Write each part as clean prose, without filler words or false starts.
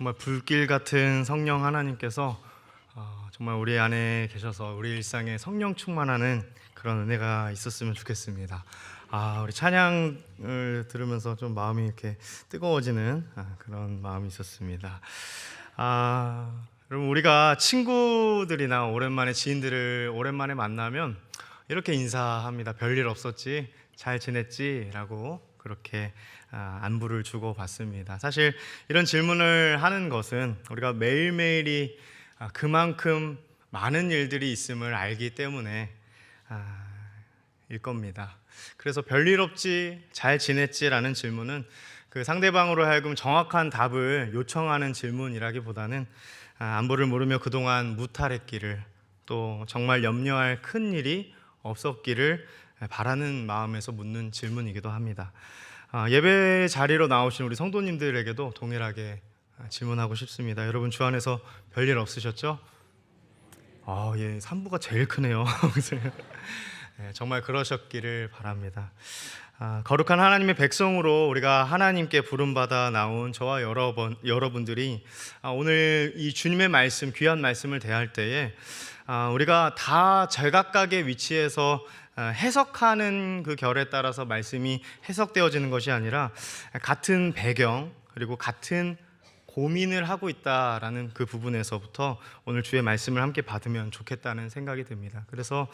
정말 불길 같은 성령 하나님께서 정말 우리 안에 계셔서 우리 일상에 성령 충만하는 그런 은혜가 있었으면 좋겠습니다. 우리 찬양을 들으면서 좀 마음이 이렇게 뜨거워지는 그런 마음이 있었습니다. 여러분, 우리가 친구들이나 오랜만에 지인들을 오랜만에 만나면 이렇게 인사합니다. 별일 없었지? 잘 지냈지? 라고 그렇게 안부를 주고 받습니다. 사실 이런 질문을 하는 것은 우리가 매일매일이 그만큼 많은 일들이 있음을 알기 때문에 일 겁니다. 그래서 별일 없지? 잘 지냈지? 라는 질문은 그 상대방으로 하여금 정확한 답을 요청하는 질문이라기보다는 안부를 물으며 그동안 무탈했기를, 또 정말 염려할 큰 일이 없었기를 바라는 마음에서 묻는 질문이기도 합니다. 예배 자리로 나오신 우리 성도님들에게도 동일하게 질문하고 싶습니다. 여러분, 주 안에서 별일 없으셨죠? 예, 산부가 제일 크네요. 정말 그러셨기를 바랍니다. 거룩한 하나님의 백성으로 우리가 하나님께 부름받아 나온 저와 여러분들이 오늘 이 주님의 말씀, 귀한 말씀을 대할 때에 우리가 다 제각각의 위치에서 해석하는 그 결에 따라서 말씀이 해석되어지는 것이 아니라 같은 배경 그리고 같은 고민을 하고 있다라는 그 부분에서부터 오늘 주의 말씀을 함께 받으면 좋겠다는 생각이 듭니다. 그래서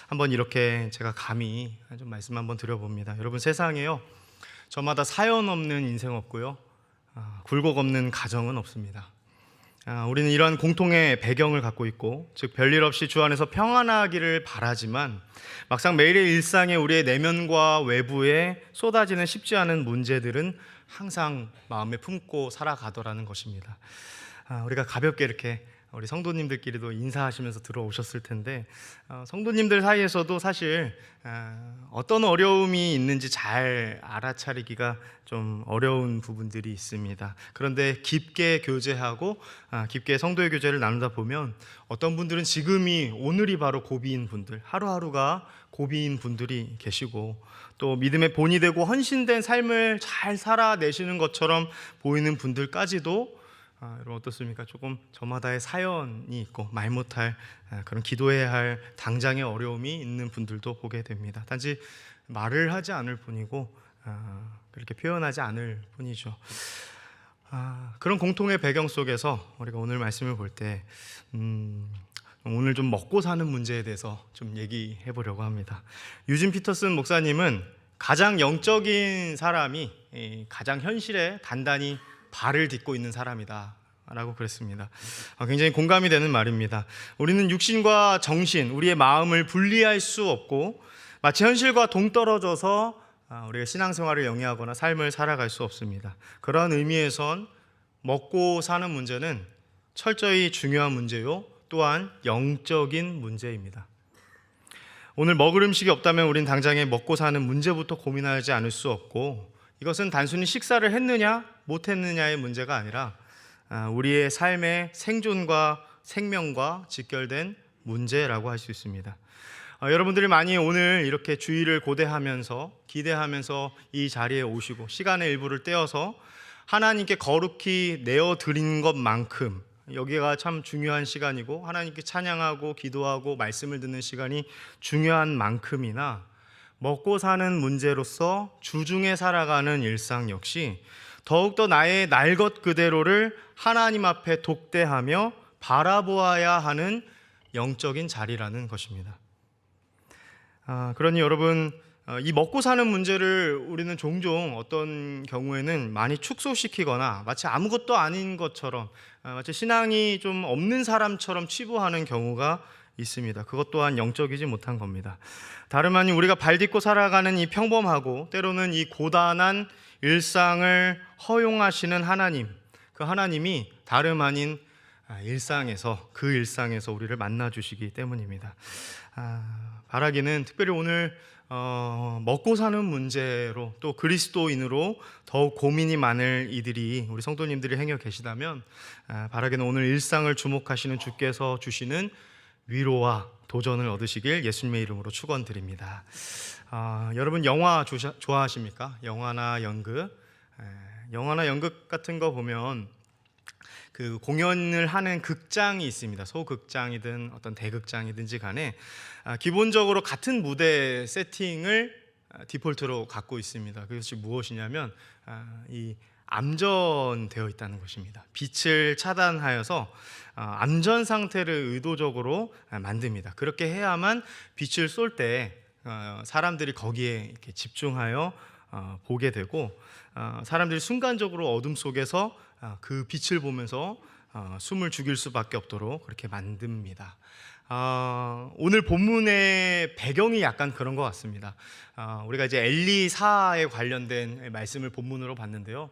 한번 이렇게 제가 감히 좀 말씀 한번 드려봅니다. 여러분, 세상에요, 저마다 사연 없는 인생 없고요, 굴곡 없는 가정은 없습니다. 우리는 이러한 공통의 배경을 갖고 있고, 즉 별일 없이 주 안에서 평안하기를 바라지만 막상 매일의 일상에 우리의 내면과 외부에 쏟아지는 쉽지 않은 문제들은 항상 마음에 품고 살아가더라는 것입니다. 우리가 가볍게 이렇게 우리 성도님들끼리도 인사하시면서 들어오셨을 텐데, 성도님들 사이에서도 사실 어떤 어려움이 있는지 잘 알아차리기가 좀 어려운 부분들이 있습니다. 그런데 깊게 교제하고 깊게 성도의 교제를 나누다 보면 어떤 분들은 지금이 오늘이 바로 고비인 분들, 하루하루가 고비인 분들이 계시고, 또 믿음의 본이 되고 헌신된 삶을 잘 살아내시는 것처럼 보이는 분들까지도 여러분 어떻습니까? 조금 저마다의 사연이 있고 말 못할 그런 기도해야 할 당장의 어려움이 있는 분들도 보게 됩니다. 단지 말을 하지 않을 뿐이고 그렇게 표현하지 않을 뿐이죠. 그런 공통의 배경 속에서 우리가 오늘 말씀을 볼 때 오늘 좀 먹고 사는 문제에 대해서 좀 얘기해 보려고 합니다. 유진 피터슨 목사님은 가장 영적인 사람이 가장 현실에 단단히 발을 딛고 있는 사람이다 라고 그랬습니다. 굉장히 공감이 되는 말입니다. 우리는 육신과 정신, 우리의 마음을 분리할 수 없고 마치 현실과 동떨어져서 우리가 신앙생활을 영위하거나 삶을 살아갈 수 없습니다. 그런 의미에선 먹고 사는 문제는 철저히 중요한 문제요, 또한 영적인 문제입니다. 오늘 먹을 음식이 없다면 우린 당장에 먹고 사는 문제부터 고민하지 않을 수 없고, 이것은 단순히 식사를 했느냐 못했느냐의 문제가 아니라 우리의 삶의 생존과 생명과 직결된 문제라고 할 수 있습니다. 여러분들이 많이 오늘 이렇게 주일을 고대하면서 기대하면서 이 자리에 오시고 시간의 일부를 떼어서 하나님께 거룩히 내어드린 것만큼 여기가 참 중요한 시간이고, 하나님께 찬양하고 기도하고 말씀을 듣는 시간이 중요한 만큼이나 먹고 사는 문제로서 주중에 살아가는 일상 역시 더욱더 나의 날 것 그대로를 하나님 앞에 독대하며 바라보아야 하는 영적인 자리라는 것입니다. 그러니 여러분, 이 먹고 사는 문제를 우리는 종종 어떤 경우에는 많이 축소시키거나 마치 아무것도 아닌 것처럼, 마치 신앙이 좀 없는 사람처럼 치부하는 경우가 있습니다. 그것 또한 영적이지 못한 겁니다. 다름 아닌 우리가 발딛고 살아가는 이 평범하고 때로는 이 고단한 일상을 허용하시는 하나님, 그 하나님이 다름 아닌 그 일상에서 우리를 만나주시기 때문입니다. 바라기는 특별히 오늘 먹고 사는 문제로, 또 그리스도인으로 더욱 고민이 많을 이들이, 우리 성도님들이 행여 계시다면 바라기는 오늘 일상을 주목하시는 주께서 주시는 위로와 도전을 얻으시길 예수님의 이름으로 축원드립니다. 여러분, 영화 좋아하십니까? 영화나 연극 같은 거 보면 그 공연을 하는 극장이 있습니다. 소극장이든 어떤 대극장이든지 간에 기본적으로 같은 무대 세팅을 디폴트로 갖고 있습니다. 그것이 무엇이냐면 이 암전되어 있다는 것입니다. 빛을 차단하여서 암전 상태를 의도적으로 만듭니다. 그렇게 해야만 빛을 쏠 때 사람들이 거기에 이렇게 집중하여 보게 되고, 사람들이 순간적으로 어둠 속에서 그 빛을 보면서 숨을 죽일 수밖에 없도록 그렇게 만듭니다. 오늘 본문의 배경이 약간 그런 것 같습니다. 우리가 이제 엘리사에 관련된 말씀을 본문으로 봤는데요.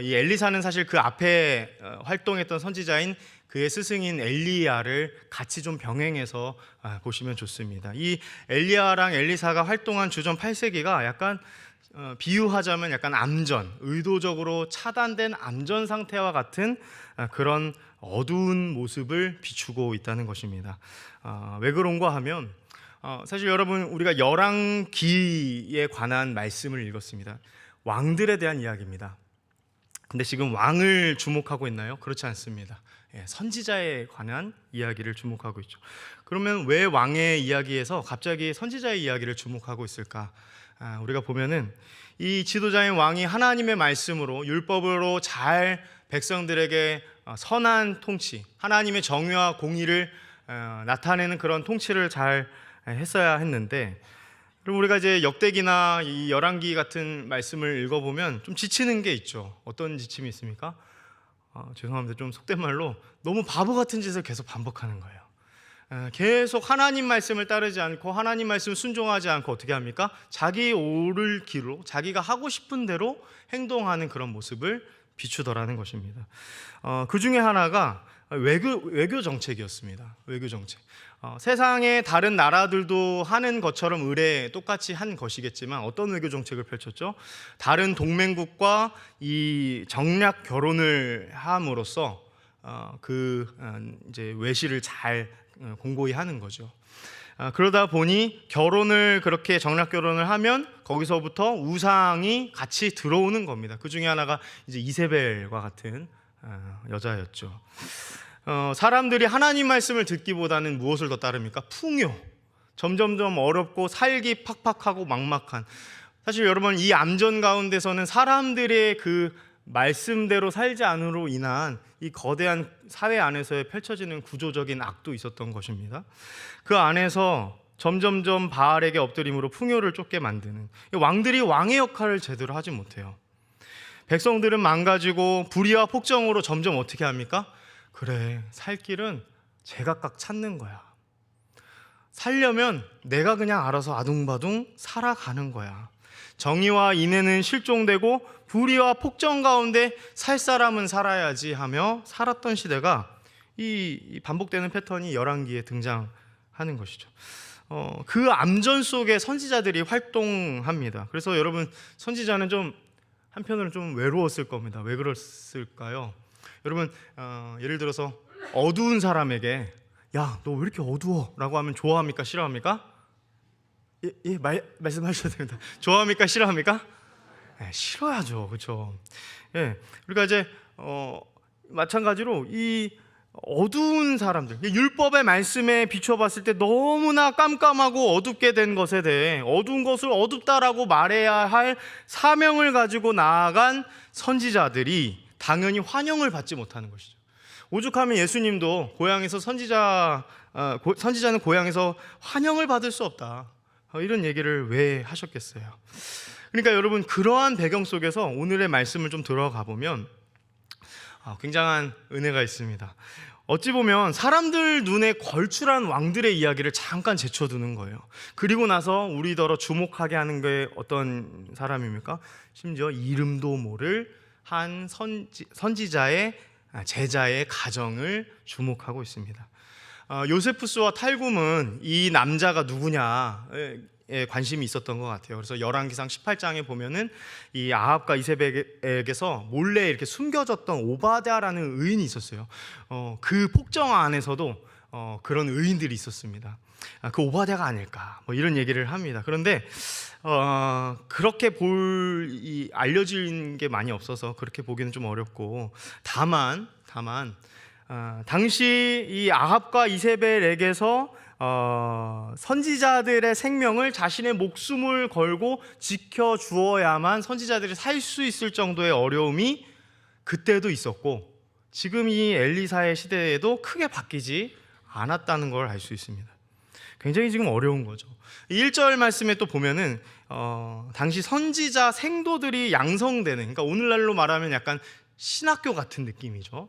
이 엘리사는 사실 그 앞에 활동했던 선지자인 그의 스승인 엘리야를 같이 좀 병행해서 보시면 좋습니다. 이 엘리야랑 엘리사가 활동한 주전 8세기가 약간 비유하자면 약간 암전, 의도적으로 차단된 암전 상태와 같은 그런 어두운 모습을 비추고 있다는 것입니다. 왜 그런가 하면 사실 여러분, 우리가 열왕기에 관한 말씀을 읽었습니다. 왕들에 대한 이야기입니다. 근데 지금 왕을 주목하고 있나요? 그렇지 않습니다. 선지자에 관한 이야기를 주목하고 있죠. 그러면 왜 왕의 이야기에서 갑자기 선지자의 이야기를 주목하고 있을까? 우리가 보면은 이 지도자인 왕이 하나님의 말씀으로, 율법으로 잘 백성들에게 선한 통치, 하나님의 정의와 공의를 나타내는 그런 통치를 잘 했어야 했는데, 그럼 우리가 이제 역대기나 이 열왕기 같은 말씀을 읽어보면 좀 지치는 게 있죠. 어떤 지침이 있습니까? 죄송합니다. 좀 속된 말로 너무 바보 같은 짓을 계속 반복하는 거예요. 계속 하나님 말씀을 따르지 않고 하나님 말씀을 순종하지 않고 어떻게 합니까? 자기 옳을 길로, 자기가 하고 싶은 대로 행동하는 그런 모습을 비추더라는 것입니다. 그 중에 하나가 외교 정책이었습니다. 외교 정책. 세상의 다른 나라들도 하는 것처럼 의례 똑같이 한 것이겠지만 어떤 외교 정책을 펼쳤죠? 다른 동맹국과 이 정략 결혼을 함으로써 이제 외실을 잘 공고히 하는 거죠. 그러다 보니 결혼을, 그렇게 정략 결혼을 하면 거기서부터 우상이 같이 들어오는 겁니다. 그 중에 하나가 이제 이세벨과 같은 여자였죠. 사람들이 하나님 말씀을 듣기보다는 무엇을 더 따릅니까? 풍요. 점점점 어렵고 살기 팍팍하고 막막한. 사실 여러분, 이 암전 가운데서는 사람들의 그 말씀대로 살지 않으로 인한 이 거대한 사회 안에서의 펼쳐지는 구조적인 악도 있었던 것입니다. 그 안에서 점점점 바알에게 엎드림으로 풍요를 쫓게 만드는, 왕들이 왕의 역할을 제대로 하지 못해요. 백성들은 망가지고 불의와 폭정으로 점점 어떻게 합니까? 그래, 살 길은 제각각 찾는 거야. 살려면 내가 그냥 알아서 아둥바둥 살아가는 거야. 정의와 인애는 실종되고 불의와 폭정 가운데 살 사람은 살아야지 하며 살았던 시대가 이 반복되는 패턴이 열왕기에 등장하는 것이죠. 그 암전 속에 선지자들이 활동합니다. 그래서 여러분, 선지자는 좀 한편으로는 좀 외로웠을 겁니다. 왜 그랬을까요? 여러분, 예를 들어서 어두운 사람에게 야, 너 왜 이렇게 어두워? 라고 하면 좋아합니까? 싫어합니까? 예, 말씀하셔도 됩니다. 좋아합니까? 싫어합니까? 싫어야죠. 그렇죠? 예, 그러니까 이제 마찬가지로 이 어두운 사람들, 율법의 말씀에 비춰봤을 때 너무나 깜깜하고 어둡게 된 것에 대해 어두운 것을 어둡다라고 말해야 할 사명을 가지고 나아간 선지자들이 당연히 환영을 받지 못하는 것이죠. 오죽하면 예수님도 고향에서 선지자는 고향에서 환영을 받을 수 없다, 이런 얘기를 왜 하셨겠어요? 그러니까 여러분, 그러한 배경 속에서 오늘의 말씀을 좀 들어가 보면 굉장한 은혜가 있습니다. 어찌 보면 사람들 눈에 걸출한 왕들의 이야기를 잠깐 제쳐두는 거예요. 그리고 나서 우리더러 주목하게 하는 게 어떤 사람입니까? 심지어 이름도 모를 한 선지자의 제자의 가정을 주목하고 있습니다. 요세푸스와 탈굼은 이 남자가 누구냐에 관심이 있었던 것 같아요. 그래서 열왕기상 18장에 보면은 이 아합과 이세벨에게서 몰래 이렇게 숨겨졌던 오바댜라는 의인이 있었어요. 그 폭정 안에서도 그런 의인들이 있었습니다. 그 오바댜가 아닐까, 뭐 이런 얘기를 합니다. 그런데 그렇게 알려진 게 많이 없어서 그렇게 보기는 좀 어렵고, 다만 다만 당시 이 아합과 이세벨에게서 선지자들의 생명을 자신의 목숨을 걸고 지켜주어야만 선지자들이 살 수 있을 정도의 어려움이 그때도 있었고, 지금 이 엘리사의 시대에도 크게 바뀌지 않았다는 걸 알 수 있습니다. 굉장히 지금 어려운 거죠. 1절 말씀에 또 보면은 당시 선지자 생도들이 양성되는, 그러니까 오늘날로 말하면 약간 신학교 같은 느낌이죠.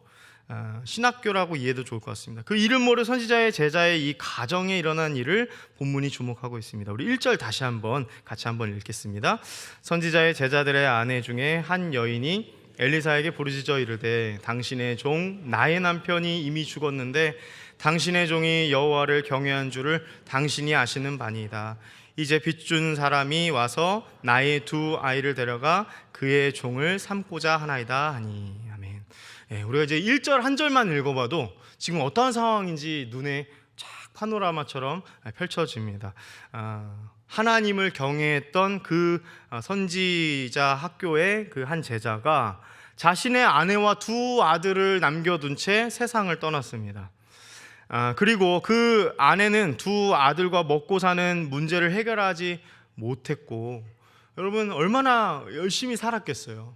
신학교라고 이해도 좋을 것 같습니다. 그 이름 모를 선지자의 제자의 이 가정에 일어난 일을 본문이 주목하고 있습니다. 우리 1절 다시 한번 같이 한번 읽겠습니다. 선지자의 제자들의 아내 중에 한 여인이 엘리사에게 부르짖어 이르되 당신의 종 나의 남편이 이미 죽었는데 당신의 종이 여호와를 경외한 줄을 당신이 아시는 바니이다. 이제 빚준 사람이 와서 나의 두 아이를 데려가 그의 종을 삼고자 하나이다 하니. 아멘. 우리가 이제 1절 한 절만 읽어봐도 지금 어떠한 상황인지 눈에 쫙 파노라마처럼 펼쳐집니다. 하나님을 경외했던 그 선지자 학교의 그 한 제자가 자신의 아내와 두 아들을 남겨둔 채 세상을 떠났습니다. 그리고 그 아내는 두 아들과 먹고 사는 문제를 해결하지 못했고, 여러분 얼마나 열심히 살았겠어요.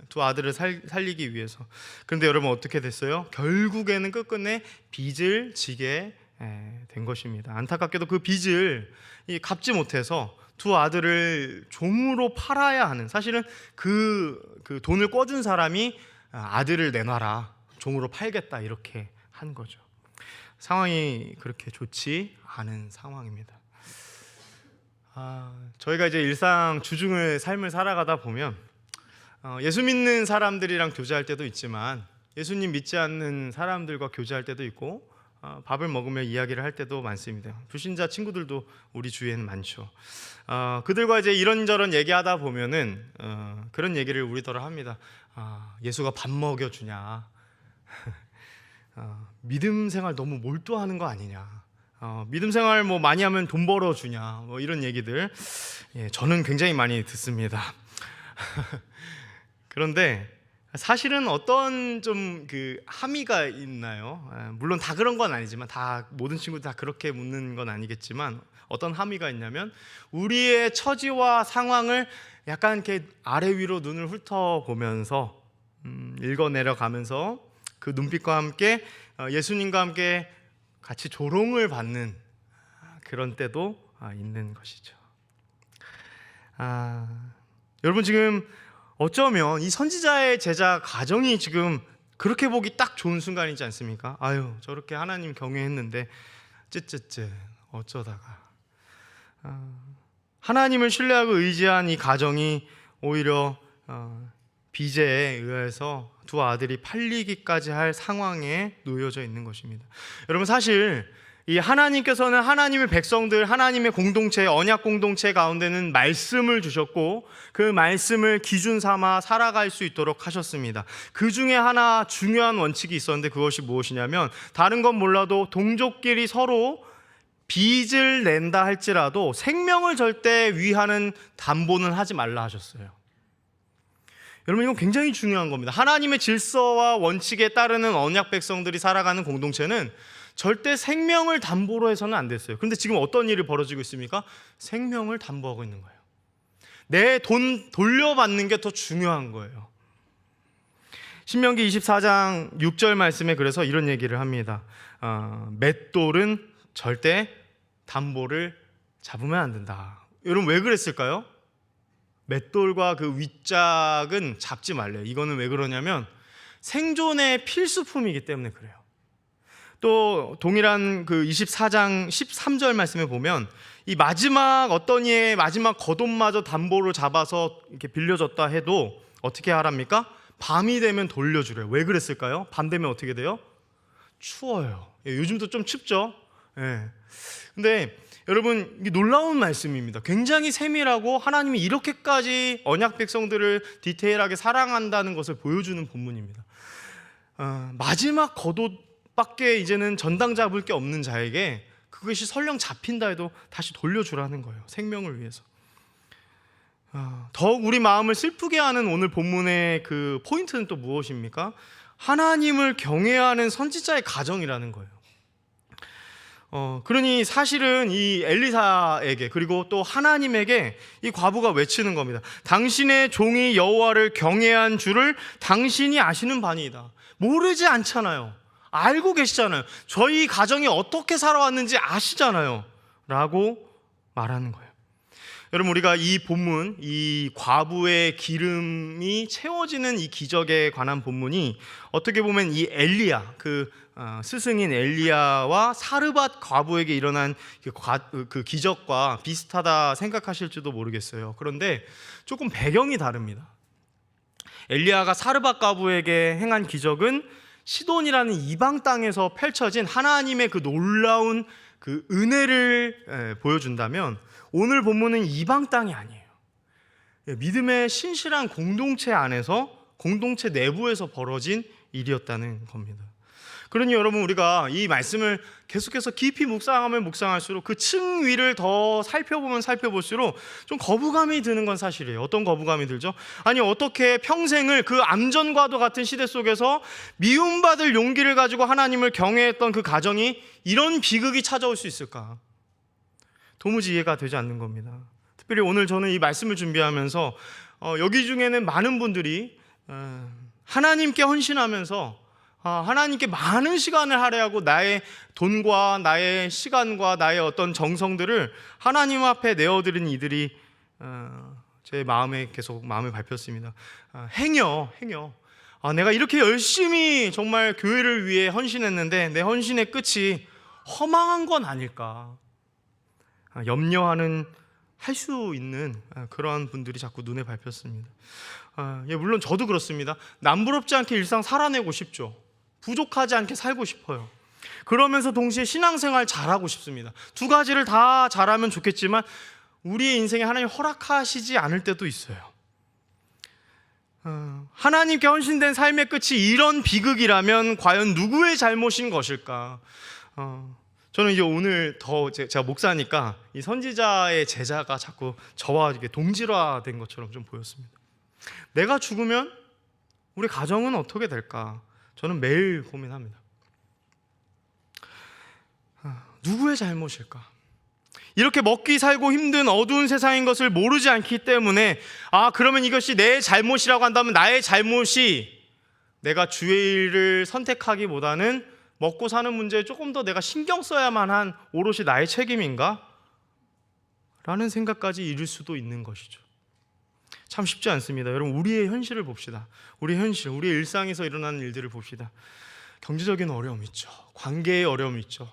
두 아들을 살리기 위해서. 그런데 여러분 어떻게 됐어요? 결국에는 끝끝내 빚을 지게 된 것입니다. 안타깝게도 그 빚을 갚지 못해서 두 아들을 종으로 팔아야 하는, 사실은 그 돈을 꿔준 사람이 아들을 내놔라, 종으로 팔겠다 이렇게 한 거죠. 상황이 그렇게 좋지 않은 상황입니다. 저희가 이제 일상 주중의 삶을 살아가다 보면 예수 믿는 사람들이랑 교제할 때도 있지만 예수님 믿지 않는 사람들과 교제할 때도 있고 밥을 먹으며 이야기를 할 때도 많습니다. 불신자 친구들도 우리 주위에는 많죠. 그들과 이제 이런저런 얘기하다 보면은 그런 얘기를 우리더러 합니다. 예수가 밥 먹여주냐, 믿음 생활 너무 몰두하는 거 아니냐, 믿음 생활 뭐 많이 하면 돈 벌어주냐, 뭐 이런 얘기들 저는 굉장히 많이 듣습니다. 그런데 사실은 어떤 좀 그 함의가 있나요? 물론 다 그런 건 아니지만, 다 모든 친구들 다 그렇게 묻는 건 아니겠지만 어떤 함의가 있냐면, 우리의 처지와 상황을 약간 이렇게 아래 위로 눈을 훑어보면서 읽어내려가면서 그 눈빛과 함께 예수님과 함께 같이 조롱을 받는 그런 때도 있는 것이죠. 여러분 지금 어쩌면 이 선지자의 제자 가정이 지금 그렇게 보기 딱 좋은 순간이지 않습니까? 아유, 저렇게 하나님 경외했는데 쯧쯧쯧 어쩌다가. 하나님을 신뢰하고 의지한 이 가정이 오히려 빚에 의해서 두 아들이 팔리기까지 할 상황에 놓여져 있는 것입니다. 여러분 사실 이 하나님께서는 하나님의 백성들, 하나님의 공동체, 언약 공동체 가운데는 말씀을 주셨고 그 말씀을 기준 삼아 살아갈 수 있도록 하셨습니다. 그 중에 하나 중요한 원칙이 있었는데 그것이 무엇이냐면, 다른 건 몰라도 동족끼리 서로 빚을 낸다 할지라도 생명을 절대 위하는 담보는 하지 말라 하셨어요. 여러분 이건 굉장히 중요한 겁니다. 하나님의 질서와 원칙에 따르는 언약 백성들이 살아가는 공동체는 절대 생명을 담보로 해서는 안 됐어요. 그런데 지금 어떤 일이 벌어지고 있습니까? 생명을 담보하고 있는 거예요. 내 돈 돌려받는 게 더 중요한 거예요. 신명기 24장 6절 말씀에 그래서 이런 얘기를 합니다. 맷돌은 절대 담보를 잡으면 안 된다. 여러분 왜 그랬을까요? 맷돌과 그 윗짝은 잡지 말래요. 이거는 왜 그러냐면 생존의 필수품이기 때문에 그래요. 또 동일한 그 24장 13절 말씀에 보면 이 마지막 어떤 이의 마지막 겉옷마저 담보로 잡아서 이렇게 빌려줬다 해도 어떻게 하랍니까? 밤이 되면 돌려주래요. 왜 그랬을까요? 밤 되면 어떻게 돼요? 추워요. 요즘도 좀 춥죠? 근데 여러분 이게 놀라운 말씀입니다. 굉장히 세밀하고 하나님이 이렇게까지 언약 백성들을 디테일하게 사랑한다는 것을 보여주는 본문입니다. 마지막 겉옷밖에 이제는 전당 잡을 게 없는 자에게 그것이 설령 잡힌다 해도 다시 돌려주라는 거예요. 생명을 위해서. 더욱 우리 마음을 슬프게 하는 오늘 본문의 그 포인트는 또 무엇입니까? 하나님을 경외하는 선지자의 가정이라는 거예요. 그러니 사실은 이 엘리사에게 그리고 또 하나님에게 이 과부가 외치는 겁니다. 당신의 종이 여호와를 경외한 줄을 당신이 아시는 바니이다. 모르지 않잖아요. 알고 계시잖아요. 저희 가정이 어떻게 살아왔는지 아시잖아요. 라고 말하는 거예요. 여러분, 우리가 이 본문, 이 과부의 기름이 채워지는 이 기적에 관한 본문이 어떻게 보면 이 엘리야, 스승인 엘리야와 사르밧 과부에게 일어난 그 기적과 비슷하다 생각하실지도 모르겠어요. 그런데 조금 배경이 다릅니다. 엘리야가 사르밧 과부에게 행한 기적은 시돈이라는 이방 땅에서 펼쳐진 하나님의 그 놀라운 그 은혜를 보여준다면, 오늘 본문은 이방 땅이 아니에요. 믿음의 신실한 공동체 안에서, 공동체 내부에서 벌어진 일이었다는 겁니다. 그러니 여러분, 우리가 이 말씀을 계속해서 깊이 묵상하면 묵상할수록 그 층 위를 더 살펴보면 살펴볼수록 좀 거부감이 드는 건 사실이에요. 어떤 거부감이 들죠? 아니, 어떻게 평생을 그 암전과도 같은 시대 속에서 미움받을 용기를 가지고 하나님을 경외했던 그 가정이 이런 비극이 찾아올 수 있을까? 도무지 이해가 되지 않는 겁니다. 특별히 오늘 저는 이 말씀을 준비하면서 여기 중에는 많은 분들이 하나님께 헌신하면서 하나님께 많은 시간을 할애하고 나의 돈과 나의 시간과 나의 어떤 정성들을 하나님 앞에 내어드린 이들이 제 마음에 계속 마음을 밟혔습니다. 행여 내가 이렇게 열심히 정말 교회를 위해 헌신했는데 내 헌신의 끝이 허망한 건 아닐까, 염려하는 할 수 있는 그러한 분들이 자꾸 눈에 밟혔습니다. 물론 저도 그렇습니다. 남부럽지 않게 일상 살아내고 싶죠. 부족하지 않게 살고 싶어요. 그러면서 동시에 신앙생활 잘하고 싶습니다. 두 가지를 다 잘하면 좋겠지만 우리의 인생에 하나님 허락하시지 않을 때도 있어요. 하나님께 헌신된 삶의 끝이 이런 비극이라면 과연 누구의 잘못인 것일까? 저는 이제 오늘 더 제가 목사니까 이 선지자의 제자가 자꾸 저와 이렇게 동질화된 것처럼 좀 보였습니다. 내가 죽으면 우리 가정은 어떻게 될까? 저는 매일 고민합니다. 누구의 잘못일까? 이렇게 먹기 살고 힘든 어두운 세상인 것을 모르지 않기 때문에 그러면 이것이 내 잘못이라고 한다면 나의 잘못이 내가 주의 일을 선택하기보다는 먹고 사는 문제에 조금 더 내가 신경 써야만 한 오롯이 나의 책임인가? 라는 생각까지 이를 수도 있는 것이죠. 참 쉽지 않습니다. 여러분, 우리의 현실을 봅시다. 우리의 현실, 우리의 일상에서 일어나는 일들을 봅시다. 경제적인 어려움이 있죠. 관계의 어려움이 있죠.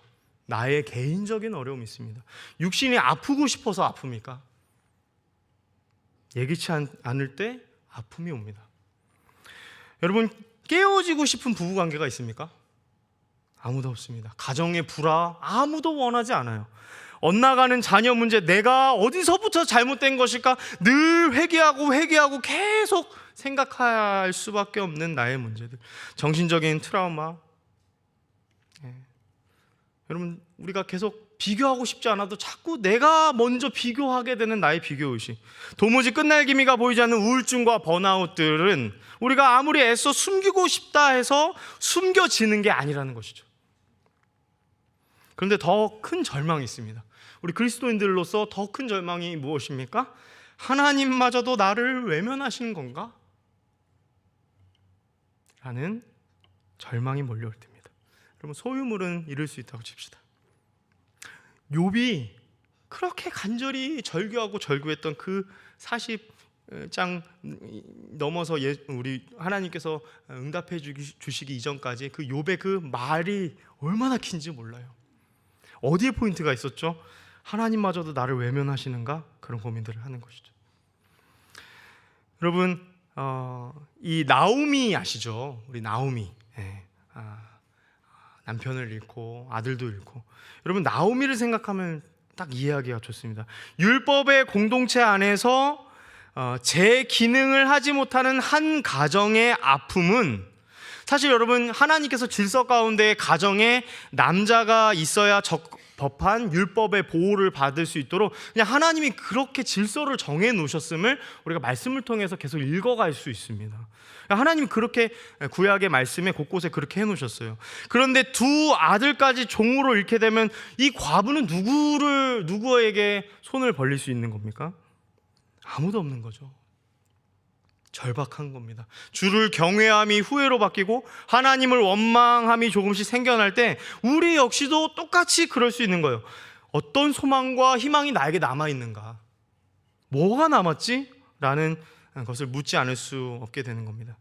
나의 개인적인 어려움이 있습니다. 육신이 아프고 싶어서 아픕니까? 예기치 않을 때 아픔이 옵니다. 여러분, 깨어지고 싶은 부부관계가 있습니까? 아무도 없습니다. 가정의 불화 아무도 원하지 않아요. 엇나가는 자녀 문제, 내가 어디서부터 잘못된 것일까 늘 회개하고 계속 생각할 수밖에 없는 나의 문제들, 정신적인 트라우마. 여러분, 우리가 계속 비교하고 싶지 않아도 자꾸 내가 먼저 비교하게 되는 나의 비교의식, 도무지 끝날 기미가 보이지 않는 우울증과 번아웃들은 우리가 아무리 애써 숨기고 싶다 해서 숨겨지는 게 아니라는 것이죠. 그런데 더 큰 절망이 있습니다. 우리 그리스도인들로서 더 큰 절망이 무엇입니까? 하나님마저도 나를 외면하시는 건가? 라는 절망이 몰려올 때입니다. 여러분, 소유물은 잃을 수 있다고 칩시다. 욥이 그렇게 간절히 절규하고 절규했던 그 40장 넘어서 우리 하나님께서 응답해 주시기 이전까지 그 욥의 그 말이 얼마나 긴지 몰라요. 어디에 포인트가 있었죠? 하나님마저도 나를 외면하시는가? 그런 고민들을 하는 것이죠. 여러분, 이 나오미 아시죠? 우리 나오미, 남편을 잃고 아들도 잃고. 여러분, 나오미를 생각하면 딱 이해하기가 좋습니다. 율법의 공동체 안에서 제 기능을 하지 못하는 한 가정의 아픔은 사실 여러분, 하나님께서 질서 가운데 가정에 남자가 있어야 법한 율법의 보호를 받을 수 있도록 그냥 하나님이 그렇게 질서를 정해 놓으셨음을 우리가 말씀을 통해서 계속 읽어갈 수 있습니다. 하나님이 그렇게 구약의 말씀에 곳곳에 그렇게 해놓으셨어요. 그런데 두 아들까지 종으로 잃게 되면 이 과부는 누구에게 손을 벌릴 수 있는 겁니까? 아무도 없는 거죠. 절박한 겁니다. 주를 경외함이 후회로 바뀌고 하나님을 원망함이 조금씩 생겨날 때 우리 역시도 똑같이 그럴 수 있는 거예요. 어떤 소망과 희망이 나에게 남아있는가? 뭐가 남았지? 라는 것을 묻지 않을 수 없게 되는 겁니다.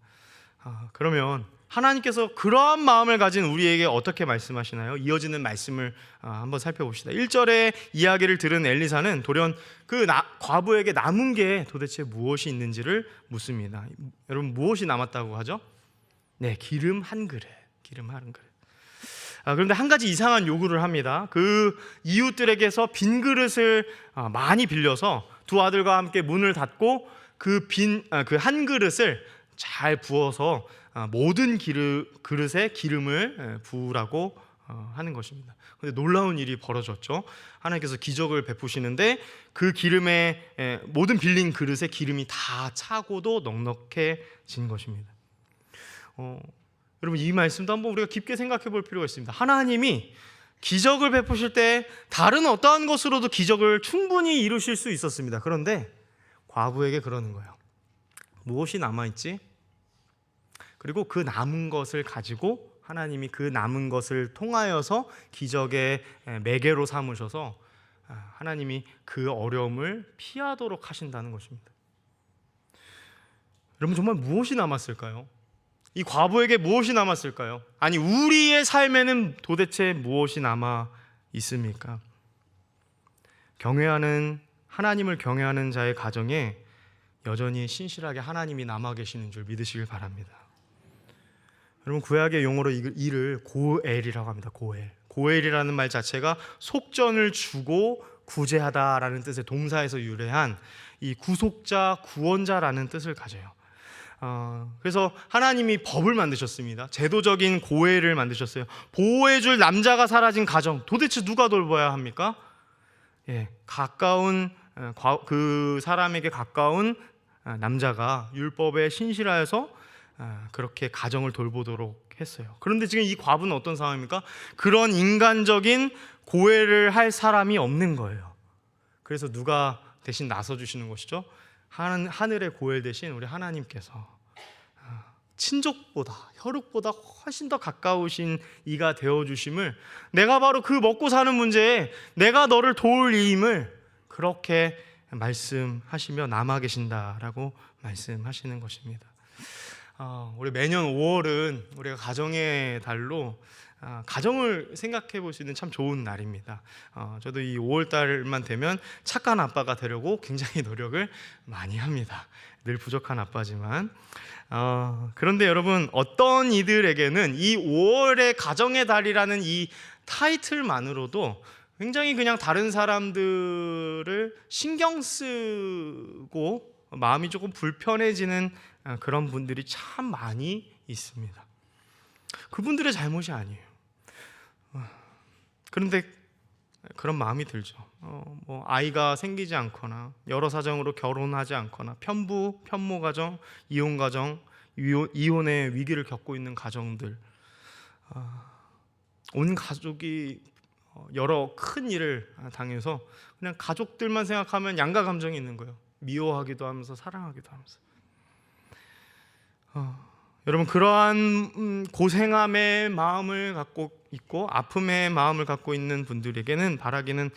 그러면 하나님께서 그러한 마음을 가진 우리에게 어떻게 말씀하시나요? 이어지는 말씀을 한번 살펴봅시다. 1절의 이야기를 들은 엘리사는 돌연 그 과부에게 남은 게 도대체 무엇이 있는지를 묻습니다. 여러분, 무엇이 남았다고 하죠? 네, 기름 한 그릇. 기름 한 그릇. 그런데 한 가지 이상한 요구를 합니다. 그 이웃들에게서 빈 그릇을 많이 빌려서 두 아들과 함께 문을 닫고 그 한 그릇을 잘 부어서 모든 그릇에 기름을 부으라고 하는 것입니다. 그런데 놀라운 일이 벌어졌죠. 하나님께서 기적을 베푸시는데 그 기름에 모든 빌린 그릇에 기름이 다 차고도 넉넉해진 것입니다. 여러분, 이 말씀도 한번 우리가 깊게 생각해 볼 필요가 있습니다. 하나님이 기적을 베푸실 때 다른 어떠한 것으로도 기적을 충분히 이루실 수 있었습니다. 그런데 과부에게 그러는 거예요. 무엇이 남아있지? 그리고 그 남은 것을 가지고 하나님이 그 남은 것을 통하여서 기적의 매개로 삼으셔서 하나님이 그 어려움을 피하도록 하신다는 것입니다. 여러분, 정말 무엇이 남았을까요? 이 과부에게 무엇이 남았을까요? 아니, 우리의 삶에는 도대체 무엇이 남아 있습니까? 하나님을 경외하는 자의 가정에 여전히 신실하게 하나님이 남아 계시는 줄 믿으시길 바랍니다. 여러분, 구약의 용어로 이를 고엘이라고 합니다. 고엘이라는 말 자체가 속전을 주고 구제하다라는 뜻의 동사에서 유래한 이 구속자, 구원자라는 뜻을 가져요. 그래서 하나님이 법을 만드셨습니다. 제도적인 고엘을 만드셨어요. 보호해줄 남자가 사라진 가정, 도대체 누가 돌봐야 합니까? 그 사람에게 가까운 남자가 율법에 신실하여서 그렇게 가정을 돌보도록 했어요. 그런데 지금 이 과부는 어떤 상황입니까? 그런 인간적인 고해를 할 사람이 없는 거예요. 그래서 누가 대신 나서주시는 것이죠? 하늘의 고해 대신 우리 하나님께서 친족보다, 혈육보다 훨씬 더 가까우신 이가 되어주심을, 내가 바로 그 먹고 사는 문제에 내가 너를 도울 이임을 그렇게 말씀하시며 남아 계신다라고 말씀하시는 것입니다. 우리 매년 5월은 우리가 가정의 달로 가정을 생각해 볼 수 있는 참 좋은 날입니다. 저도 이 5월 달만 되면 착한 아빠가 되려고 굉장히 노력을 많이 합니다. 늘 부족한 아빠지만. 그런데 여러분, 어떤 이들에게는 이 5월의 가정의 달이라는 이 타이틀만으로도 굉장히 그냥 다른 사람들을 신경 쓰고 마음이 조금 불편해지는 그런 분들이 참 많이 있습니다. 그분들의 잘못이 아니에요. 그런데 그런 마음이 들죠. 아이가 생기지 않거나 여러 사정으로 결혼하지 않거나 편모 가정, 이혼 가정, 이혼의 위기를 겪고 있는 가정들, 온 가족이 여러 큰 일을 당해서 그냥 가족들만 생각하면 양가 감정이 있는 거예요. 미워하기도 하면서 사랑하기도 하면서. 여러분, 그러한 고생함의 마음을 갖고 있고 아픔의 마음을 갖고 있는 분들에게는 바라기는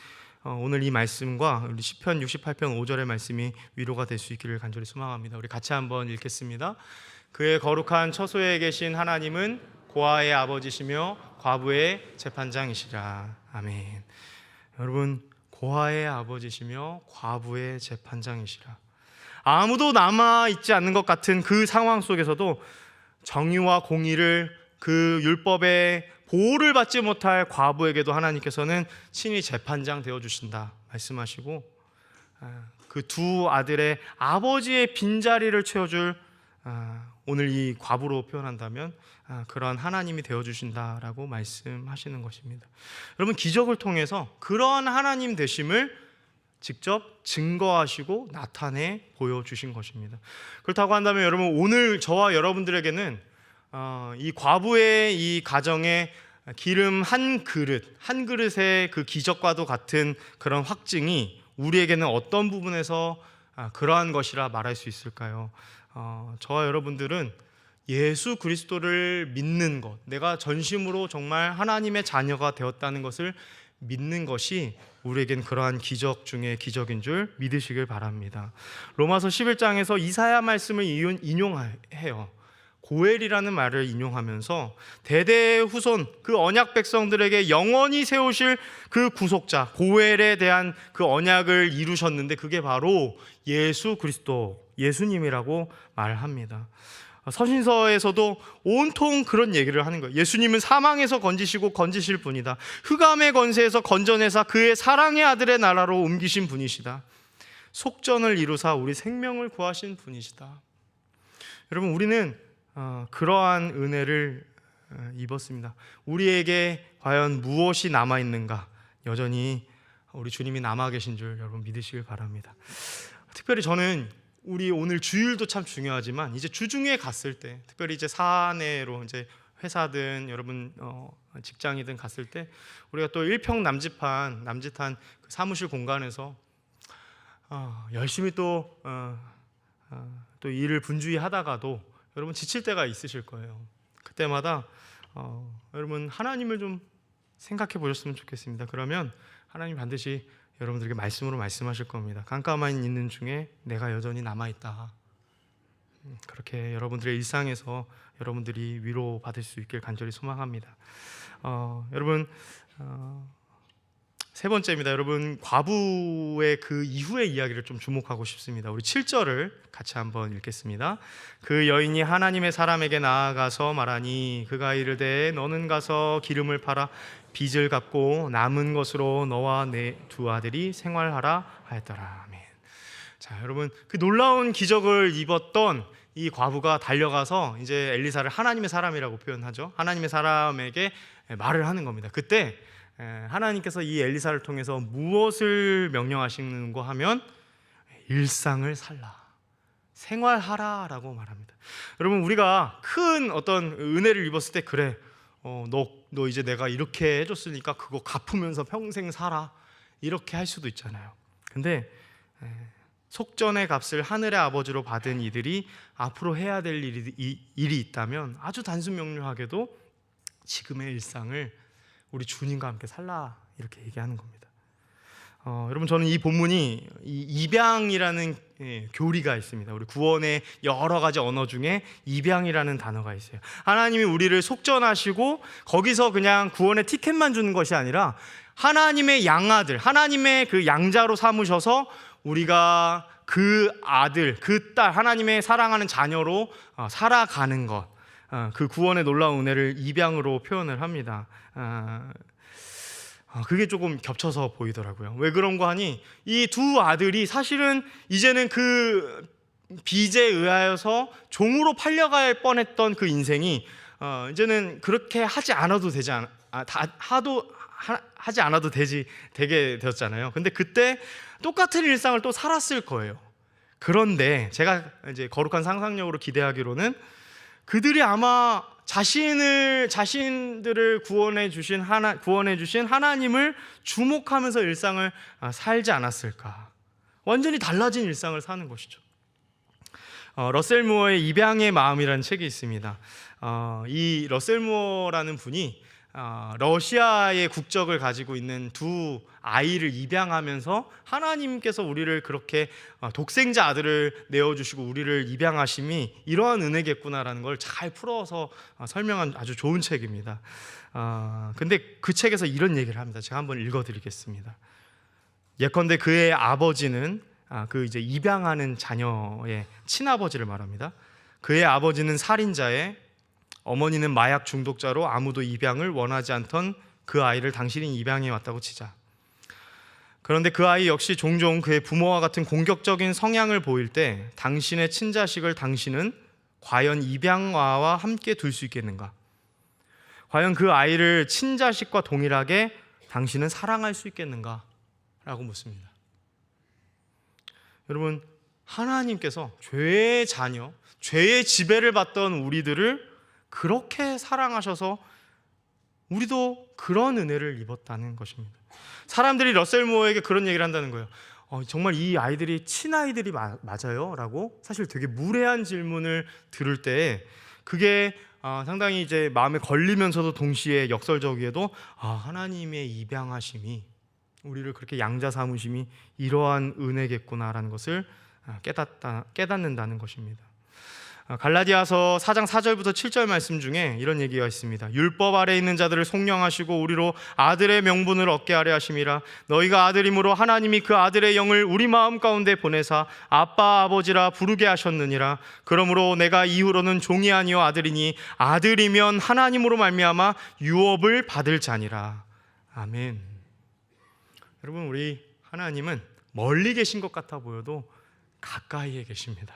오늘 이 말씀과 우리 시편 68편 5절의 말씀이 위로가 될 수 있기를 간절히 소망합니다. 우리 같이 한번 읽겠습니다. 그의 거룩한 처소에 계신 하나님은 고아의 아버지시며 과부의 재판장이시라. 아멘. 여러분, 고아의 아버지시며 과부의 재판장이시라. 아무도 남아있지 않는 것 같은 그 상황 속에서도 정의와 공의를, 그 율법의 보호를 받지 못할 과부에게도 하나님께서는 친히 재판장 되어주신다 말씀하시고, 그 두 아들의 아버지의 빈자리를 채워줄 오늘 이 과부로 표현한다면 그러한 하나님이 되어주신다라고 말씀하시는 것입니다. 여러분, 기적을 통해서 그러한 하나님 되심을 직접 증거하시고 나타내 보여주신 것입니다. 그렇다고 한다면 여러분, 오늘 저와 여러분들에게는 이 과부의 이 가정의 기름 한 그릇의 그 기적과도 같은 그런 확증이 우리에게는 어떤 부분에서 그러한 것이라 말할 수 있을까요? 저와 여러분들은 예수 그리스도를 믿는 것, 내가 전심으로 정말 하나님의 자녀가 되었다는 것을 믿는 것이 우리에겐 그러한 기적 중에 기적인 줄 믿으시길 바랍니다. 로마서 11장에서 이사야 말씀을 인용해요. 고엘이라는 말을 인용하면서 대대의 후손, 그 언약 백성들에게 영원히 세우실 그 구속자 고엘에 대한 그 언약을 이루셨는데 그게 바로 예수 그리스도, 예수님이라고 말합니다. 서신서에서도 온통 그런 얘기를 하는 거예요. 예수님은 사망에서 건지시고 건지실 분이다. 흑암의 권세에서 건져내사 그의 사랑의 아들의 나라로 옮기신 분이시다. 속전을 이루사 우리 생명을 구하신 분이시다. 여러분, 우리는 그러한 은혜를 입었습니다. 우리에게 과연 무엇이 남아있는가? 여전히 우리 주님이 남아 계신 줄 여러분 믿으시길 바랍니다. 특별히 저는 우리 오늘 주일도 참 중요하지만 이제 주중에 갔을 때, 특별히 이제 사내로 이제 회사든 여러분 직장이든 갔을 때 우리가 또 일평 남짓한 그 사무실 공간에서 열심히 또 일을 분주히 하다가도 여러분 지칠 때가 있으실 거예요. 그때마다 여러분 하나님을 좀 생각해 보셨으면 좋겠습니다. 그러면 하나님 반드시 여러분들에게 말씀으로 말씀하실 겁니다. 깜깜한 있는 중에 내가 여전히 남아있다. 그렇게 여러분들의 일상에서 여러분들이 위로받을 수 있길 간절히 소망합니다. 여러분, 세 번째입니다. 여러분, 과부의 그 이후의 이야기를 좀 주목하고 싶습니다. 우리 7절을 같이 한번 읽겠습니다. 그 여인이 하나님의 사람에게 나아가서 말하니 그가 이르되 너는 가서 기름을 팔아 빚을 갚고 남은 것으로 너와 내 두 아들이 생활하라 하였더라. 아멘. 자, 여러분, 그 놀라운 기적을 입었던 이 과부가 달려가서 이제 엘리사를 하나님의 사람이라고 표현하죠. 하나님의 사람에게 말을 하는 겁니다. 그때 하나님께서 이 엘리사를 통해서 무엇을 명령하시는가 하면 일상을 살라, 생활하라 라고 말합니다. 여러분, 우리가 큰 어떤 은혜를 입었을 때 그래, 너 이제 내가 이렇게 해줬으니까 그거 갚으면서 평생 살아, 이렇게 할 수도 있잖아요. 근데 속전의 값을 하늘의 아버지로 받은 이들이 앞으로 해야 될 일이 있다면 아주 단순 명료하게도 지금의 일상을 우리 주님과 함께 살라, 이렇게 얘기하는 겁니다. 여러분, 저는 이 본문이 이 입양이라는 교리가 있습니다. 우리 구원의 여러 가지 언어 중에 입양이라는 단어가 있어요. 하나님이 우리를 속전하시고 거기서 그냥 구원의 티켓만 주는 것이 아니라 하나님의 양아들, 하나님의 그 양자로 삼으셔서 우리가 그 아들, 그 딸, 하나님의 사랑하는 자녀로 살아가는 것, 그 구원의 놀라운 은혜를 입양으로 표현을 합니다. 그게 조금 겹쳐서 보이더라고요. 왜 그런가 하니 이 두 아들이 사실은 이제는 그 빚에 의하여서 종으로 팔려갈 뻔했던 그 인생이 이제는 그렇게 하지 않아도 하지 않아도 되게 되었잖아요. 근데 그때 똑같은 일상을 또 살았을 거예요. 그런데 제가 이제 거룩한 상상력으로 기대하기로는 그들이 아마 자신들을 구원해 주신 하나님을 주목하면서 일상을 살지 않았을까. 완전히 달라진 일상을 사는 것이죠. 러셀 무어의 입양의 마음이라는 책이 있습니다. 이 러셀 무어라는 분이 러시아의 국적을 가지고 있는 두 아이를 입양하면서 하나님께서 우리를 그렇게 독생자 아들을 내어주시고 우리를 입양하심이 이러한 은혜겠구나라는 걸 잘 풀어서 설명한 아주 좋은 책입니다. 근데 그 책에서 이런 얘기를 합니다. 제가 한번 읽어드리겠습니다. 예컨대 그의 아버지는 그 이제 입양하는 자녀의 친아버지를 말합니다. 그의 아버지는 살인자에 어머니는 마약 중독자로 아무도 입양을 원하지 않던 그 아이를 당신이 입양해 왔다고 치자. 그런데 그 아이 역시 종종 그의 부모와 같은 공격적인 성향을 보일 때 당신의 친자식을 당신은 과연 입양아와 함께 둘 수 있겠는가? 과연 그 아이를 친자식과 동일하게 당신은 사랑할 수 있겠는가? 라고 묻습니다. 여러분, 하나님께서 죄의 자녀, 죄의 지배를 받던 우리들을 그렇게 사랑하셔서 우리도 그런 은혜를 입었다는 것입니다. 사람들이 러셀 무어에게 그런 얘기를 한다는 거예요. 정말 이 아이들이 친아이들이 맞아요? 라고 사실 되게 무례한 질문을 들을 때 그게 상당히 이제 마음에 걸리면서도 동시에 역설적이에도 하나님의 입양하심이, 우리를 그렇게 양자 삼으심이 이러한 은혜겠구나라는 것을 깨닫는다는 것입니다. 갈라디아서 4장 4절부터 7절 말씀 중에 이런 얘기가 있습니다. 율법 아래 있는 자들을 속량하시고 우리로 아들의 명분을 얻게 하려 하심이라. 너희가 아들이므로 하나님이 그 아들의 영을 우리 마음 가운데 보내사 아빠 아버지라 부르게 하셨느니라. 그러므로 내가 이후로는 종이 아니요 아들이니 아들이면 하나님으로 말미암아 유업을 받을 자니라. 아멘. 여러분, 우리 하나님은 멀리 계신 것 같아 보여도 가까이에 계십니다.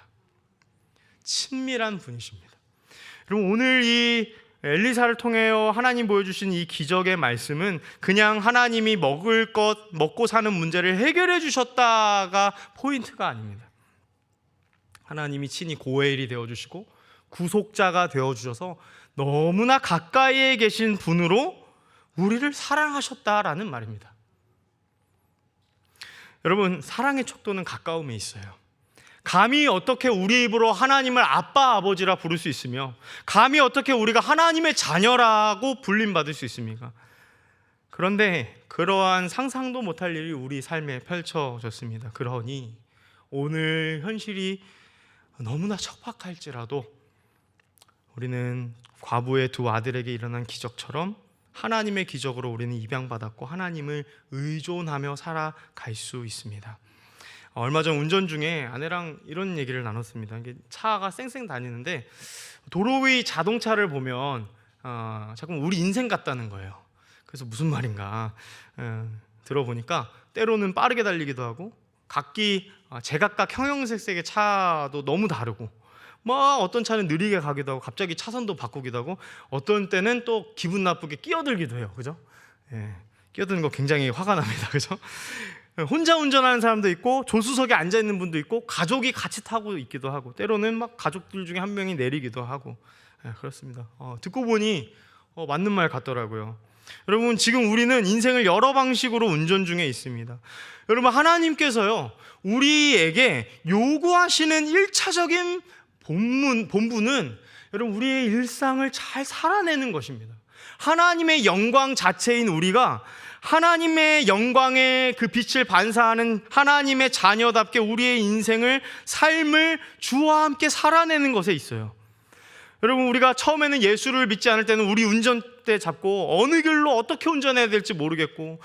친밀한 분이십니다. 여러분, 오늘 이 엘리사를 통하여 하나님 보여주신 이 기적의 말씀은 그냥 하나님이 먹을 것, 먹고 사는 문제를 해결해 주셨다가 포인트가 아닙니다. 하나님이 친히 고해일이 되어주시고 구속자가 되어주셔서 너무나 가까이에 계신 분으로 우리를 사랑하셨다라는 말입니다. 여러분, 사랑의 척도는 가까움에 있어요. 감히 어떻게 우리 입으로 하나님을 아빠 아버지라 부를 수 있으며, 감히 어떻게 우리가 하나님의 자녀라고 불림받을 수 있습니까? 그런데 그러한 상상도 못할 일이 우리 삶에 펼쳐졌습니다. 그러니 오늘 현실이 너무나 척박할지라도 우리는 과부의 두 아들에게 일어난 기적처럼 하나님의 기적으로 우리는 입양받았고 하나님을 의존하며 살아갈 수 있습니다. 얼마 전 운전 중에 아내랑 이런 얘기를 나눴습니다. 이게 차가 쌩쌩 다니는데 도로 위 자동차를 보면 자꾸 우리 인생 같다는 거예요. 그래서 무슨 말인가 들어보니까 때로는 빠르게 달리기도 하고 각기 제각각 형형색색의 차도 너무 다르고, 뭐 어떤 차는 느리게 가기도 하고 갑자기 차선도 바꾸기도 하고, 어떤 때는 또 기분 나쁘게 끼어들기도 해요. 그죠? 끼어드는 거 굉장히 화가 납니다. 그죠? 혼자 운전하는 사람도 있고 조수석에 앉아 있는 분도 있고 가족이 같이 타고 있기도 하고, 때로는 막 가족들 중에 한 명이 내리기도 하고, 그렇습니다. 듣고 보니 맞는 말 같더라고요. 여러분, 지금 우리는 인생을 여러 방식으로 운전 중에 있습니다. 여러분, 하나님께서요 우리에게 요구하시는 1차적인 본분은 여러분 우리의 일상을 잘 살아내는 것입니다. 하나님의 영광 자체인 우리가 하나님의 영광의 그 빛을 반사하는 하나님의 자녀답게 우리의 인생을, 삶을 주와 함께 살아내는 것에 있어요. 여러분, 우리가 처음에는 예수를 믿지 않을 때는 우리 운전대 잡고 어느 길로 어떻게 운전해야 될지 모르겠고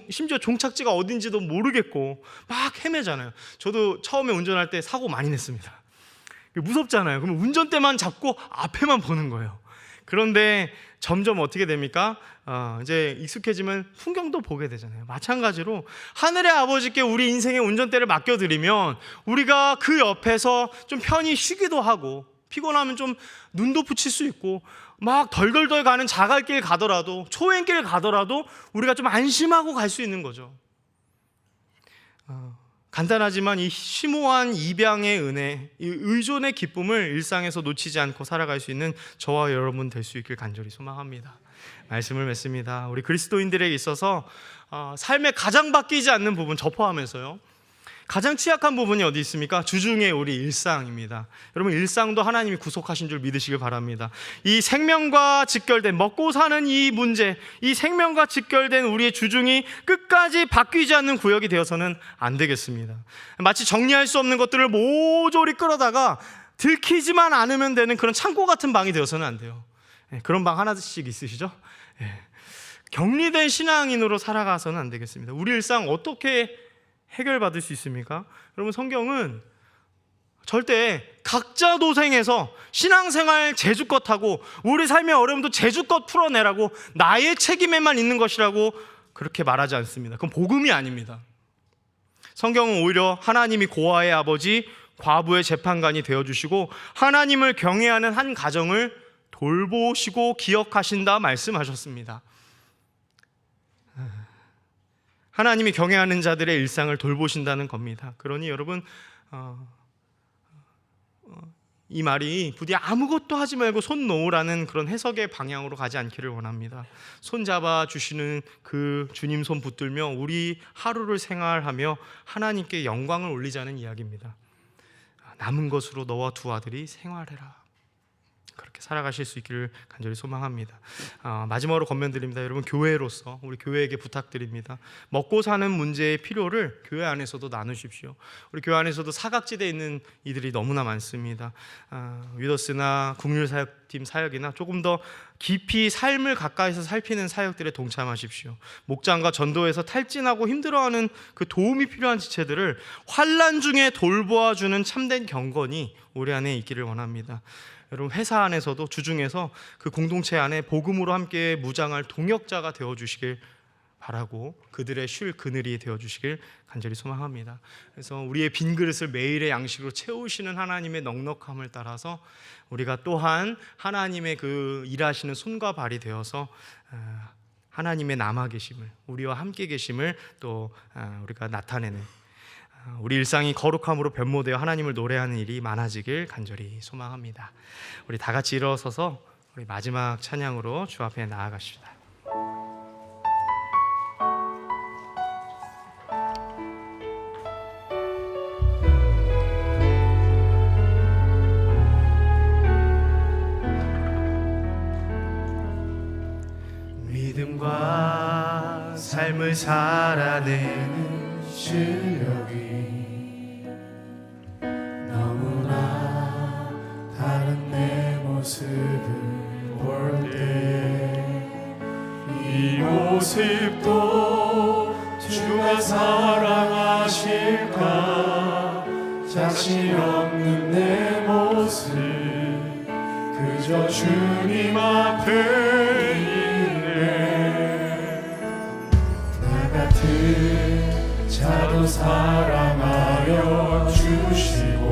심지어 종착지가 어딘지도 모르겠고 막 헤매잖아요. 저도 처음에 운전할 때 사고 많이 냈습니다. 무섭잖아요. 그럼 운전대만 잡고 앞에만 보는 거예요. 그런데 점점 어떻게 됩니까? 이제 익숙해지면 풍경도 보게 되잖아요. 마찬가지로 하늘의 아버지께 우리 인생의 운전대를 맡겨드리면 우리가 그 옆에서 좀 편히 쉬기도 하고, 피곤하면 좀 눈도 붙일 수 있고, 막 덜덜덜 가는 자갈길 가더라도, 초행길 가더라도 우리가 좀 안심하고 갈 수 있는 거죠. 간단하지만 이 심오한 입양의 은혜, 이 의존의 기쁨을 일상에서 놓치지 않고 살아갈 수 있는 저와 여러분 될 수 있길 간절히 소망합니다. 말씀을 맺습니다. 우리 그리스도인들에게 있어서 삶에 가장 바뀌지 않는 부분, 저 포함해서요, 가장 취약한 부분이 어디 있습니까? 주중에 우리 일상입니다. 여러분, 일상도 하나님이 구속하신 줄 믿으시길 바랍니다. 이 생명과 직결된, 먹고 사는 이 문제, 이 생명과 직결된 우리의 주중이 끝까지 바뀌지 않는 구역이 되어서는 안 되겠습니다. 마치 정리할 수 없는 것들을 모조리 끌어다가 들키지만 않으면 되는 그런 창고 같은 방이 되어서는 안 돼요. 그런 방 하나씩 있으시죠? 격리된 신앙인으로 살아가서는 안 되겠습니다. 우리 일상 어떻게 해결받을 수 있습니까? 여러분, 성경은 절대 각자 도생해서 신앙생활 제주껏 하고 우리 삶의 어려움도 제주껏 풀어내라고, 나의 책임에만 있는 것이라고 그렇게 말하지 않습니다. 그건 복음이 아닙니다. 성경은 오히려 하나님이 고아의 아버지, 과부의 재판관이 되어주시고 하나님을 경외하는 한 가정을 돌보시고 기억하신다 말씀하셨습니다. 하나님이 경외하는 자들의 일상을 돌보신다는 겁니다. 그러니 여러분 이 말이 부디 아무것도 하지 말고 손 놓으라는 그런 해석의 방향으로 가지 않기를 원합니다. 손 잡아 주시는 그 주님 손 붙들며 우리 하루를 생활하며 하나님께 영광을 올리자는 이야기입니다. 남은 것으로 너와 두 아들이 생활해라. 그렇게 살아가실 수 있기를 간절히 소망합니다. 마지막으로 권면드립니다. 여러분, 교회로서 우리 교회에게 부탁드립니다. 먹고 사는 문제의 필요를 교회 안에서도 나누십시오. 우리 교회 안에서도 사각지대에 있는 이들이 너무나 많습니다. 위더스나 국률사역팀 사역이나 조금 더 깊이 삶을 가까이서 살피는 사역들에 동참하십시오. 목장과 전도에서 탈진하고 힘들어하는 그 도움이 필요한 지체들을 환난 중에 돌보아주는 참된 경건이 우리 안에 있기를 원합니다. 여러분, 회사 안에서도 주중에서 그 공동체 안에 복음으로 함께 무장할 동역자가 되어주시길 바라고 그들의 쉴 그늘이 되어주시길 간절히 소망합니다. 그래서 우리의 빈 그릇을 매일의 양식으로 채우시는 하나님의 넉넉함을 따라서 우리가 또한 하나님의 그 일하시는 손과 발이 되어서 하나님의 남아 계심을, 우리와 함께 계심을 또 우리가 나타내는, 우리 일상이 거룩함으로 변모되어 하나님을 노래하는 일이 많아지길 간절히 소망합니다. 우리 다 같이 일어서서 우리 마지막 찬양으로 주 앞에 나아가십시다. 믿음과 삶을 살아내는 실력이 너무나 다른 내 모습을 볼 때 이 모습도 주가 사랑하실까? 자신 없는 내 모습 그저 주님 앞에 있네. 나 같은 자도 사랑하여 주시고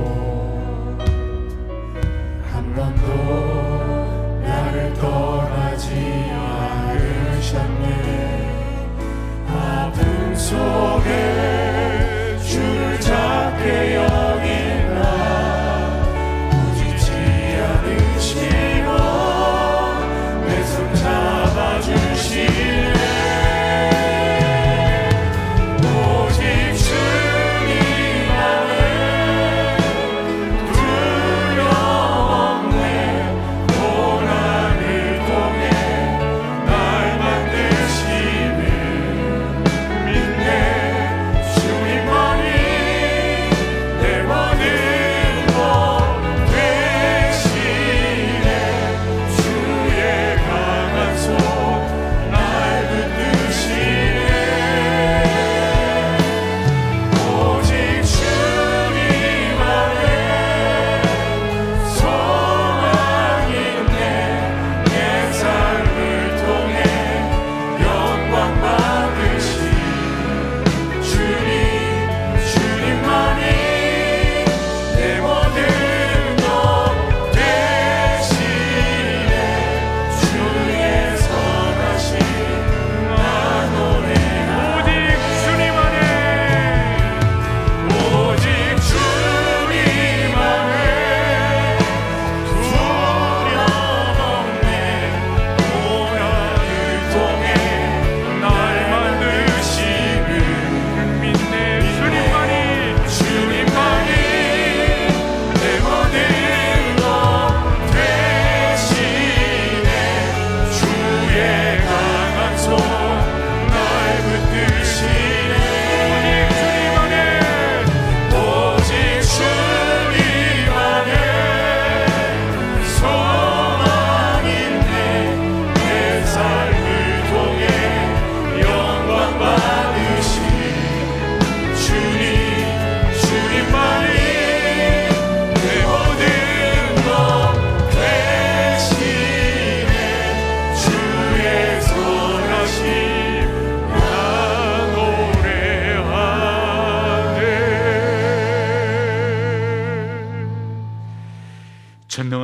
한 번도 나를 떠나지 않으셨네. 아픔 속에 주를 작게 여긴 나 부지치 않으시고 내 손 잡아주시네. 오직 주님 안에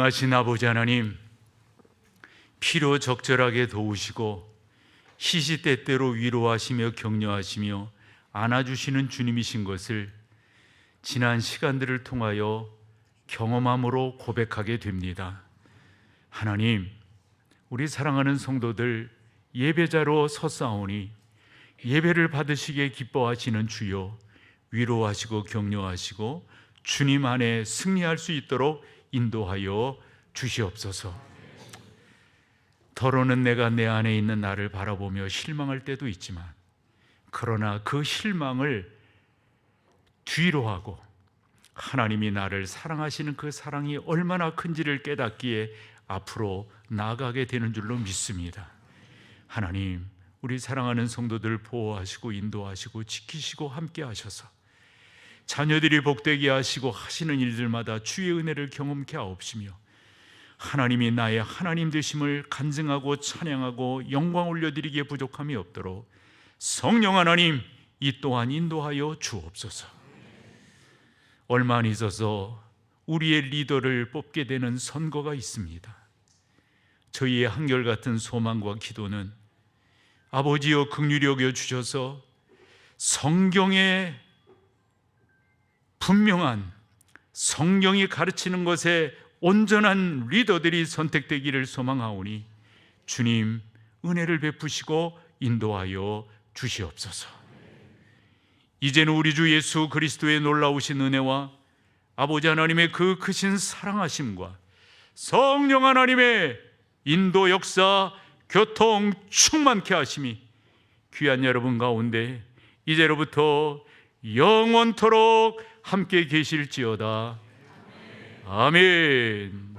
전능하신 아버지 하나님, 필요 적절하게 도우시고 시시때때로 위로하시며 격려하시며 안아주시는 주님이신 것을 지난 시간들을 통하여 경험함으로 고백하게 됩니다. 하나님, 우리 사랑하는 성도들 예배자로 섰사오니 예배를 받으시기에 기뻐하시는 주여, 위로하시고 격려하시고 주님 안에 승리할 수 있도록 인도하여 주시옵소서. 더러는 내가 내 안에 있는 나를 바라보며 실망할 때도 있지만, 그러나 그 실망을 뒤로 하고 하나님이 나를 사랑하시는 그 사랑이 얼마나 큰지를 깨닫기에 앞으로 나아가게 되는 줄로 믿습니다. 하나님, 우리 사랑하는 성도들 보호하시고 인도하시고 지키시고 함께 하셔서 자녀들이 복되게 하시고 하시는 일들마다 주의 은혜를 경험케 하옵시며, 하나님이 나의 하나님 되심을 간증하고 찬양하고 영광 올려드리기에 부족함이 없도록 성령 하나님 이 또한 인도하여 주옵소서. 얼마 안 있어서 우리의 리더를 뽑게 되는 선거가 있습니다. 저희의 한결같은 소망과 기도는 아버지여 긍휼히 여겨 주셔서 성경에 분명한 성경이 가르치는 것에 온전한 리더들이 선택되기를 소망하오니 주님 은혜를 베푸시고 인도하여 주시옵소서. 이제는 우리 주 예수 그리스도의 놀라우신 은혜와 아버지 하나님의 그 크신 사랑하심과 성령 하나님의 인도 역사 교통 충만케 하심이 귀한 여러분 가운데 이제로부터 영원토록 함께 계실지어다. 아멘.